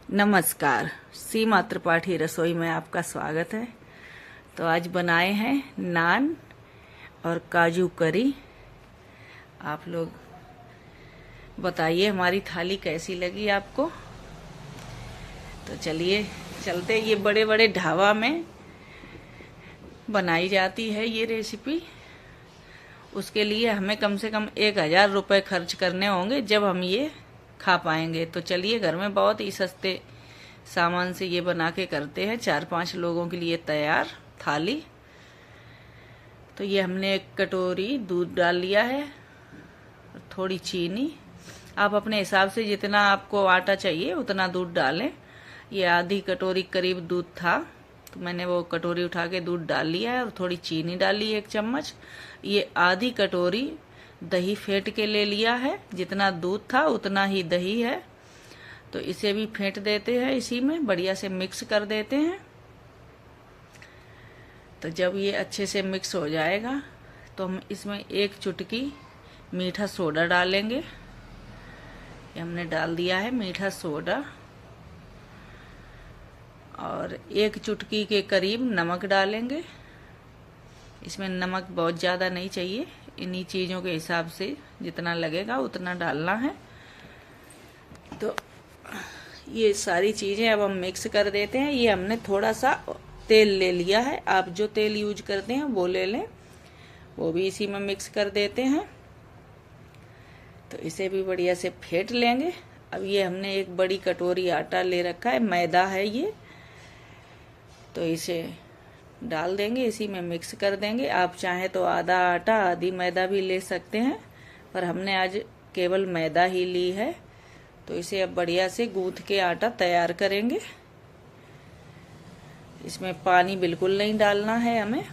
नमस्कार। सीमा त्रिपाठी रसोई में आपका स्वागत है। तो आज बनाए हैं नान और काजू करी। आप लोग बताइए हमारी थाली कैसी लगी आपको। तो चलिए चलते। ये बड़े बड़े ढाबा में बनाई जाती है ये रेसिपी। उसके लिए हमें कम से कम 1000 रुपये खर्च करने होंगे जब हम ये खा पाएंगे। तो चलिए घर में बहुत ही सस्ते सामान से ये बना के करते हैं। 4-5 लोगों के लिए तैयार थाली। तो ये हमने एक कटोरी दूध डाल लिया है, थोड़ी चीनी। आप अपने हिसाब से जितना आपको आटा चाहिए उतना दूध डालें। ये आधी कटोरी करीब दूध था, तो मैंने वो कटोरी उठा के दूध डाल लिया है और थोड़ी चीनी डाली 1 चम्मच। ये आधी कटोरी दही फेंट के ले लिया है। जितना दूध था उतना ही दही है, तो इसे भी फेंट देते हैं। इसी में बढ़िया से मिक्स कर देते हैं। तो जब ये अच्छे से मिक्स हो जाएगा तो हम इसमें 1 चुटकी मीठा सोडा डालेंगे। ये हमने डाल दिया है मीठा सोडा। और 1 चुटकी के करीब नमक डालेंगे। इसमें नमक बहुत ज़्यादा नहीं चाहिए, इन्हीं चीज़ों के हिसाब से जितना लगेगा उतना डालना है। तो ये सारी चीज़ें अब हम मिक्स कर देते हैं। ये हमने थोड़ा सा तेल ले लिया है, आप जो तेल यूज करते हैं वो ले लें। वो भी इसी में मिक्स कर देते हैं। तो इसे भी बढ़िया से फेंट लेंगे। अब ये हमने एक बड़ी कटोरी आटा ले रखा है, मैदा है ये, तो इसे डाल देंगे, इसी में मिक्स कर देंगे। आप चाहें तो आधा आटा आधी मैदा भी ले सकते हैं, पर हमने आज केवल मैदा ही ली है। तो इसे अब बढ़िया से गूंथ के आटा तैयार करेंगे। इसमें पानी बिल्कुल नहीं डालना है हमें।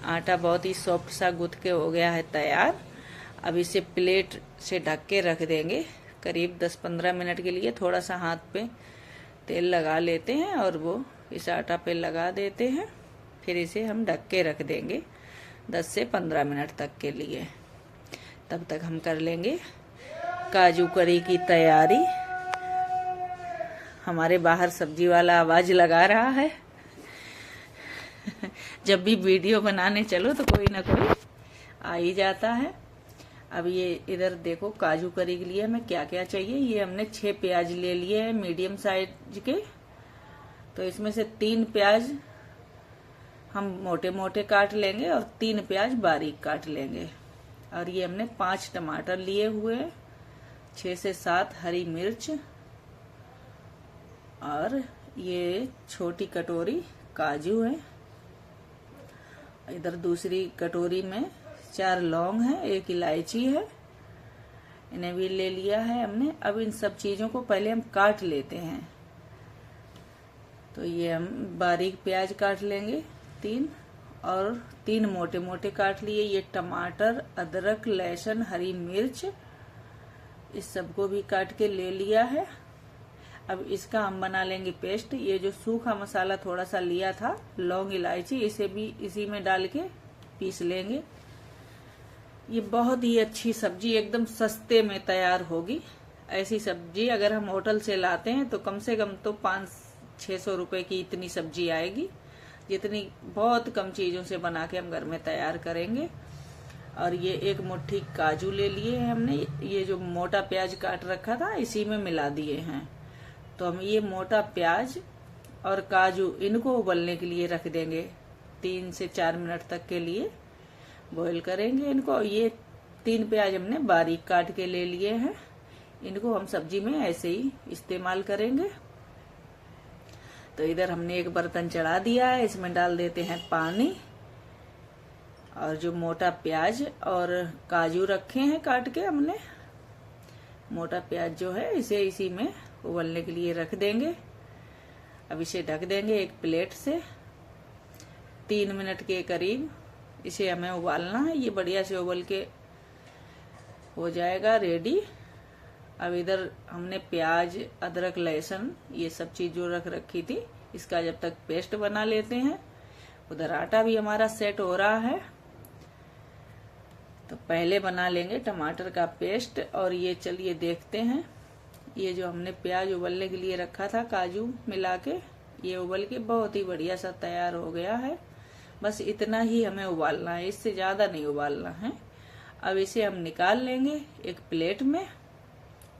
आटा बहुत ही सॉफ्ट सा गूंथ के हो गया है तैयार। अब इसे प्लेट से ढक के रख देंगे करीब 10-15 मिनट के लिए। थोड़ा सा हाथ पे तेल लगा लेते हैं और वो इस आटा पे लगा देते हैं। फिर इसे हम ढक के रख देंगे 10 से 15 मिनट तक के लिए। तब तक हम कर लेंगे काजू करी की तैयारी। हमारे बाहर सब्जी वाला आवाज लगा रहा है। जब भी वीडियो बनाने चलो तो कोई ना कोई आ ही जाता है। अब ये इधर देखो, काजू करी के लिए हमें क्या क्या चाहिए। ये हमने 6 प्याज ले लिए हैं मीडियम साइज के। तो इसमें से 3 प्याज हम मोटे मोटे काट लेंगे और 3 प्याज बारीक काट लेंगे। और ये हमने 5 टमाटर लिए हुए हैं, 6 से 7 हरी मिर्च, और ये छोटी कटोरी काजू है। इधर दूसरी कटोरी में 4 लौंग है, 1 इलायची है, इन्हें भी ले लिया है हमने। अब इन सब चीजों को पहले हम काट लेते हैं। तो ये हम बारीक प्याज काट लेंगे 3, और 3 मोटे मोटे काट लिए। ये टमाटर, अदरक, लहसुन, हरी मिर्च, इस सबको भी काट के ले लिया है। अब इसका हम बना लेंगे पेस्ट। ये जो सूखा मसाला थोड़ा सा लिया था, लौंग इलायची, इसे भी इसी में डाल के पीस लेंगे। ये बहुत ही अच्छी सब्जी एकदम सस्ते में तैयार होगी। ऐसी सब्जी अगर हम होटल से लाते हैं तो कम से कम तो 500-600 रुपए की इतनी सब्जी आएगी, जितनी बहुत कम चीजों से बना के हम घर में तैयार करेंगे। और ये 1 मुट्ठी काजू ले लिए हैं हमने। ये जो मोटा प्याज काट रखा था इसी में मिला दिए हैं। तो हम ये मोटा प्याज और काजू इनको उबलने के लिए रख देंगे। 3 से 4 मिनट तक के लिए बॉईल करेंगे इनको। ये 3 प्याज हमने बारीक काट के ले लिए हैं। इनको हम सब्जी में ऐसे ही इस्तेमाल करेंगे। तो इधर हमने एक बर्तन चढ़ा दिया है, इसमें डाल देते हैं पानी। और जो मोटा प्याज और काजू रखे हैं काट के हमने, मोटा प्याज जो है इसे इसी में उबलने के लिए रख देंगे। अब इसे ढक देंगे एक प्लेट से। 3 मिनट के करीब इसे हमें उबालना है। ये बढ़िया से उबल के हो जाएगा रेडी। अब इधर हमने प्याज, अदरक, लहसुन ये सब चीज जो रख रखी थी, इसका जब तक पेस्ट बना लेते हैं। उधर आटा भी हमारा सेट हो रहा है। तो पहले बना लेंगे टमाटर का पेस्ट। और ये चलिए देखते हैं ये जो हमने प्याज उबलने के लिए रखा था काजू मिला के, ये उबल के बहुत ही बढ़िया सा तैयार हो गया है। बस इतना ही हमें उबालना है, इससे ज्यादा नहीं उबालना है। अब इसे हम निकाल लेंगे एक प्लेट में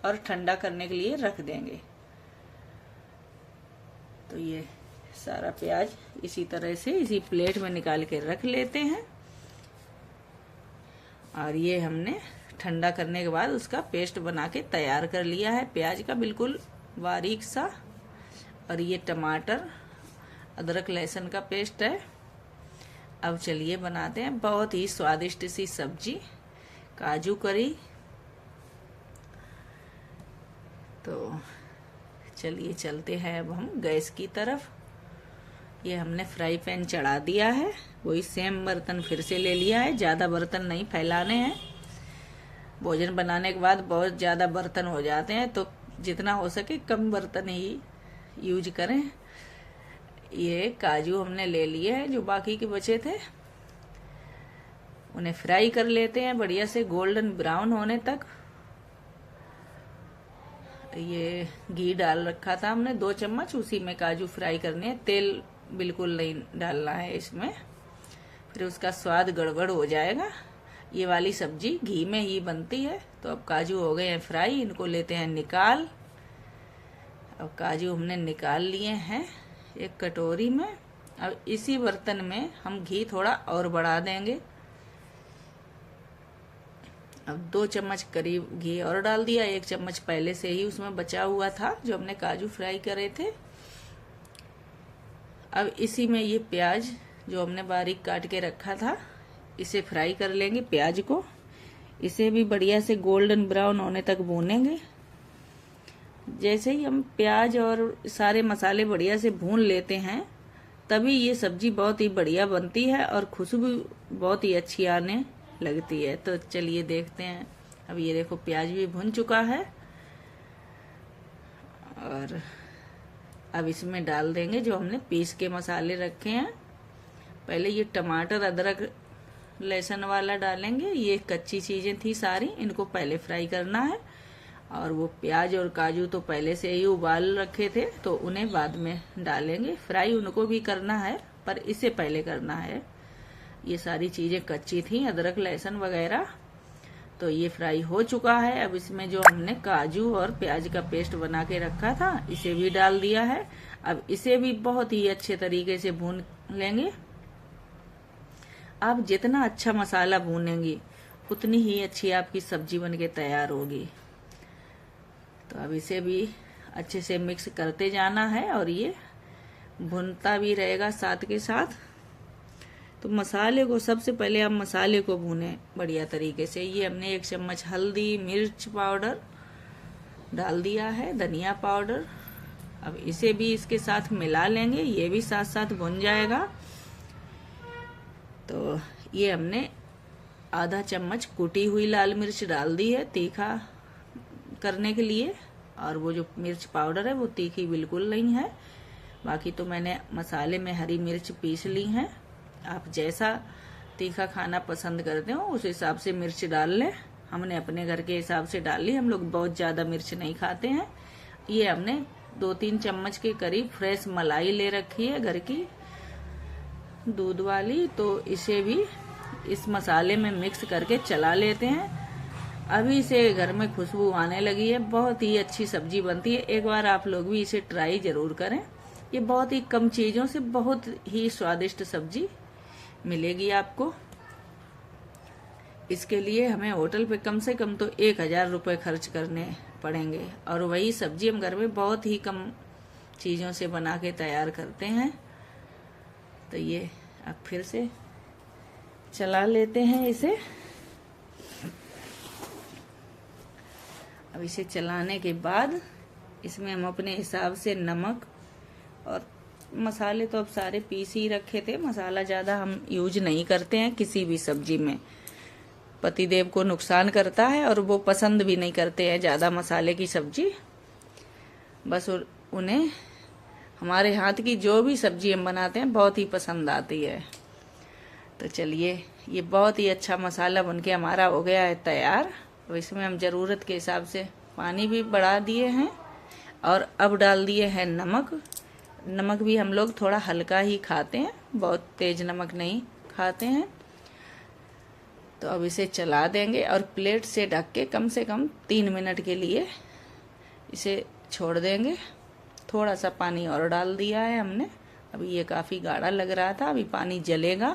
और ठंडा करने के लिए रख देंगे। तो ये सारा प्याज इसी तरह से इसी प्लेट में निकाल के रख लेते हैं। और ये हमने ठंडा करने के बाद उसका पेस्ट बना के तैयार कर लिया है, प्याज का बिल्कुल बारीक सा। और ये टमाटर अदरक लहसुन का पेस्ट है। अब चलिए बनाते हैं बहुत ही स्वादिष्ट सी सब्जी, काजू करी। तो चलिए चलते हैं अब हम गैस की तरफ। ये हमने फ्राई पैन चढ़ा दिया है, वही सेम बर्तन फिर से ले लिया है। ज्यादा बर्तन नहीं फैलाने हैं, भोजन बनाने के बाद बहुत ज्यादा बर्तन हो जाते हैं, तो जितना हो सके कम बर्तन ही यूज करें। ये काजू हमने ले लिए हैं, जो बाकी के बचे थे उन्हें फ्राई कर लेते हैं बढ़िया से गोल्डन ब्राउन होने तक। ये घी डाल रखा था हमने 2 चम्मच, उसी में काजू फ्राई करने हैं, तेल बिल्कुल नहीं डालना है इसमें, फिर उसका स्वाद गड़बड़ हो जाएगा। ये वाली सब्जी घी में ही बनती है। तो अब काजू हो गए हैं फ्राई, इनको लेते हैं निकाल। अब काजू हमने निकाल लिए हैं एक कटोरी में। अब इसी बर्तन में हम घी थोड़ा और बढ़ा देंगे। अब 2 चम्मच करीब घी और डाल दिया, 1 चम्मच पहले से ही उसमें बचा हुआ था जो हमने काजू फ्राई करे थे। अब इसी में ये प्याज जो हमने बारीक काट के रखा था, इसे फ्राई कर लेंगे प्याज को। इसे भी बढ़िया से गोल्डन ब्राउन होने तक भूनेंगे। जैसे ही हम प्याज और सारे मसाले बढ़िया से भून लेते हैं, तभी ये सब्जी बहुत ही बढ़िया बनती है और खुशबू बहुत ही अच्छी आने लगती है। तो चलिए देखते हैं। अब ये देखो प्याज भी भुन चुका है और अब इसमें डाल देंगे जो हमने पीस के मसाले रखे हैं। पहले ये टमाटर अदरक लहसुन वाला डालेंगे, ये कच्ची चीजें थी सारी, इनको पहले फ्राई करना है। और वो प्याज और काजू तो पहले से ही उबाल रखे थे, तो उन्हें बाद में डालेंगे। फ्राई उनको भी करना है पर इसे पहले करना है। ये सारी चीजें कच्ची थी, अदरक लहसुन वगैरह, तो ये फ्राई हो चुका है। अब इसमें जो हमने काजू और प्याज का पेस्ट बना के रखा था, इसे भी डाल दिया है। अब इसे भी बहुत ही अच्छे तरीके से भून लेंगे। आप जितना अच्छा मसाला भूनेंगी उतनी ही अच्छी आपकी सब्जी बनके तैयार होगी। तो अब इसे भी अच्छे से मिक्स करते जाना है और ये भुनता भी रहेगा साथ के साथ। तो मसाले को सबसे पहले आप मसाले को भूने बढ़िया तरीके से। ये हमने 1 चम्मच हल्दी मिर्च पाउडर डाल दिया है, धनिया पाउडर। अब इसे भी इसके साथ मिला लेंगे, ये भी साथ साथ भुन जाएगा। तो ये हमने आधा चम्मच कुटी हुई लाल मिर्च डाल दी है तीखा करने के लिए। और वो जो मिर्च पाउडर है वो तीखी बिल्कुल नहीं है। बाकी तो मैंने मसाले में हरी मिर्च पीस ली है। आप जैसा तीखा खाना पसंद करते हो उस हिसाब से मिर्च डाल लें। हमने अपने घर के हिसाब से डाल ली, हम लोग बहुत ज्यादा मिर्च नहीं खाते हैं। ये हमने 2-3 चम्मच के करीब फ्रेश मलाई ले रखी है घर की दूध वाली, तो इसे भी इस मसाले में मिक्स करके चला लेते हैं। अभी से घर में खुशबू आने लगी है, बहुत ही अच्छी सब्जी बनती है। एक बार आप लोग भी इसे ट्राई जरूर करें। ये बहुत ही कम चीजों से बहुत ही स्वादिष्ट सब्जी मिलेगी आपको। इसके लिए हमें होटल पे कम से कम तो 1000 रुपए खर्च करने पड़ेंगे, और वही सब्जी हम घर में बहुत ही कम चीजों से बना के तैयार करते हैं। तो ये अब फिर से चला लेते हैं इसे। अब इसे चलाने के बाद इसमें हम अपने हिसाब से नमक, और मसाले तो अब सारे पीस ही रखे थे, मसाला ज्यादा हम यूज नहीं करते हैं किसी भी सब्जी में। पतिदेव को नुकसान करता है और वो पसंद भी नहीं करते हैं ज्यादा मसाले की सब्जी। बस उन्हें हमारे हाथ की जो भी सब्जी हम बनाते हैं बहुत ही पसंद आती है। तो चलिए, ये बहुत ही अच्छा मसाला बनके हमारा हो गया है तैयार। तो इसमें हम जरूरत के हिसाब से पानी भी बढ़ा दिए हैं और अब डाल दिए हैं नमक। नमक भी हम लोग थोड़ा हल्का ही खाते हैं, बहुत तेज नमक नहीं खाते हैं। तो अब इसे चला देंगे और प्लेट से ढक के कम से कम 3 मिनट के लिए इसे छोड़ देंगे। थोड़ा सा पानी और डाल दिया है हमने, अभी ये काफ़ी गाढ़ा लग रहा था, अभी पानी जलेगा।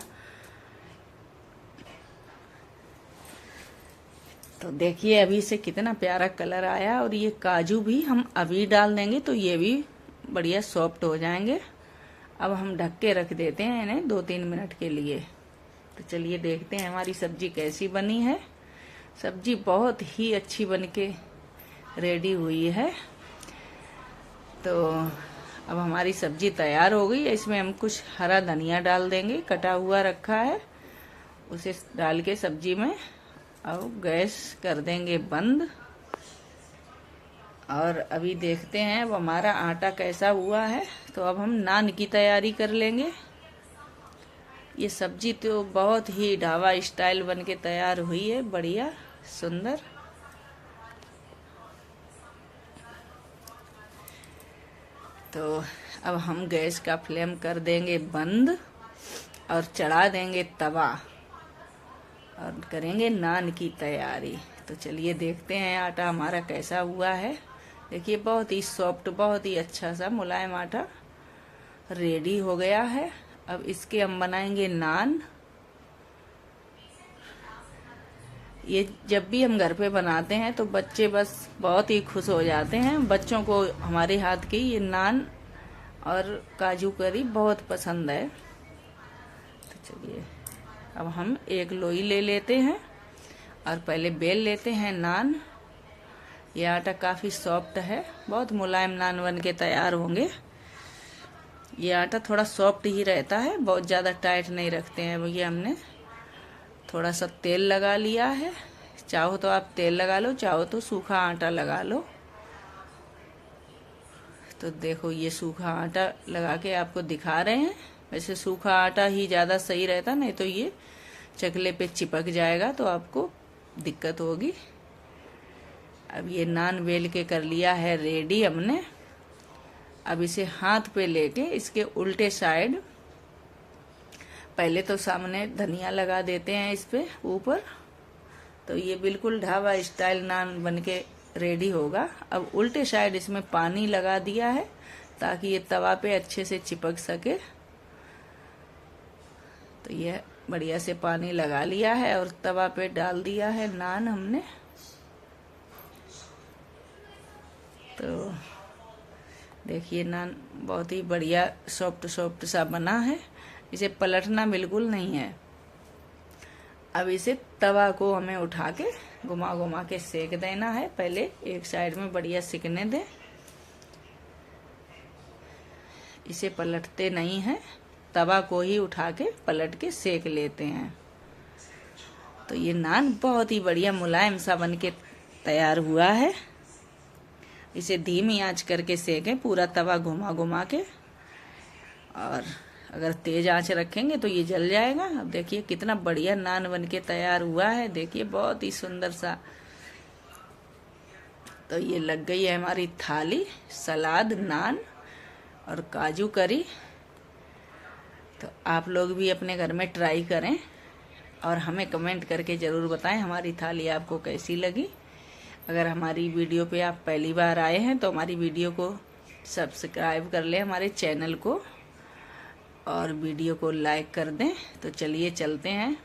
तो देखिए अभी से कितना प्यारा कलर आया। और ये काजू भी हम अभी डाल देंगे तो ये भी बढ़िया सॉफ्ट हो जाएंगे। अब हम ढक के रख देते हैं इन्हें 2-3 मिनट के लिए। तो चलिए देखते हैं हमारी सब्जी कैसी बनी है। सब्जी बहुत ही अच्छी बनके रेडी हुई है। तो अब हमारी सब्जी तैयार हो गई है। इसमें हम कुछ हरा धनिया डाल देंगे, कटा हुआ रखा है, उसे डाल के सब्जी में अब गैस कर देंगे बंद। और अभी देखते हैं अब हमारा आटा कैसा हुआ है। तो अब हम नान की तैयारी कर लेंगे। ये सब्जी तो बहुत ही ढाबा स्टाइल बनके तैयार हुई है, बढ़िया सुंदर। तो अब हम गैस का फ्लेम कर देंगे बंद और चढ़ा देंगे तवा और करेंगे नान की तैयारी। तो चलिए देखते हैं आटा हमारा कैसा हुआ है। देखिए बहुत ही सॉफ्ट, बहुत ही अच्छा सा मुलायम आटा रेडी हो गया है। अब इसके हम बनाएंगे नान। ये जब भी हम घर पे बनाते हैं तो बच्चे बस बहुत ही खुश हो जाते हैं। बच्चों को हमारे हाथ की ये नान और काजू करी बहुत पसंद है। तो चलिए अब हम एक लोई ले लेते हैं और पहले बेल लेते हैं नान। ये आटा काफ़ी सॉफ्ट है, बहुत मुलायम नान बन के तैयार होंगे। ये आटा थोड़ा सॉफ्ट ही रहता है, बहुत ज़्यादा टाइट नहीं रखते हैं। भैया हमने थोड़ा सा तेल लगा लिया है, चाहो तो आप तेल लगा लो, चाहो तो सूखा आटा लगा लो। तो देखो ये सूखा आटा लगा के आपको दिखा रहे हैं। वैसे सूखा आटा ही ज़्यादा सही रहता, नहीं तो ये चकले पे चिपक जाएगा तो आपको दिक्कत होगी। अब ये नान बेल के कर लिया है रेडी हमने। अब इसे हाथ पे लेके इसके उल्टे साइड पहले तो सामने धनिया लगा देते हैं इस पे ऊपर। तो ये बिल्कुल ढाबा स्टाइल नान बनके रेडी होगा। अब उल्टे साइड इसमें पानी लगा दिया है ताकि ये तवा पे अच्छे से चिपक सके। तो ये बढ़िया से पानी लगा लिया है और तवा पे डाल दिया है नान हमने। तो देखिए नान बहुत ही बढ़िया सॉफ्ट सॉफ्ट सा बना है, इसे पलटना बिल्कुल नहीं है। अब इसे तवा को हमें उठा के घुमा घुमा के सेक देना है। पहले एक साइड में बढ़िया सिकने दें, इसे पलटते नहीं हैं, तवा को ही उठा के पलट के सेक लेते हैं। तो ये नान बहुत ही बढ़िया मुलायम सा बन के तैयार हुआ है। इसे धीमी आंच करके सेकें, पूरा तवा घुमा घुमा के। और अगर तेज आंच रखेंगे तो ये जल जाएगा। अब देखिए कितना बढ़िया नान बन के तैयार हुआ है, देखिए बहुत ही सुंदर सा। तो ये लग गई है हमारी थाली, सलाद, नान और काजू करी। तो आप लोग भी अपने घर में ट्राई करें और हमें कमेंट करके ज़रूर बताएं हमारी थाली आपको कैसी लगी। अगर हमारी वीडियो पे आप पहली बार आए हैं तो हमारी वीडियो को सब्सक्राइब कर लें, हमारे चैनल को, और वीडियो को लाइक कर दें। तो चलिए चलते हैं।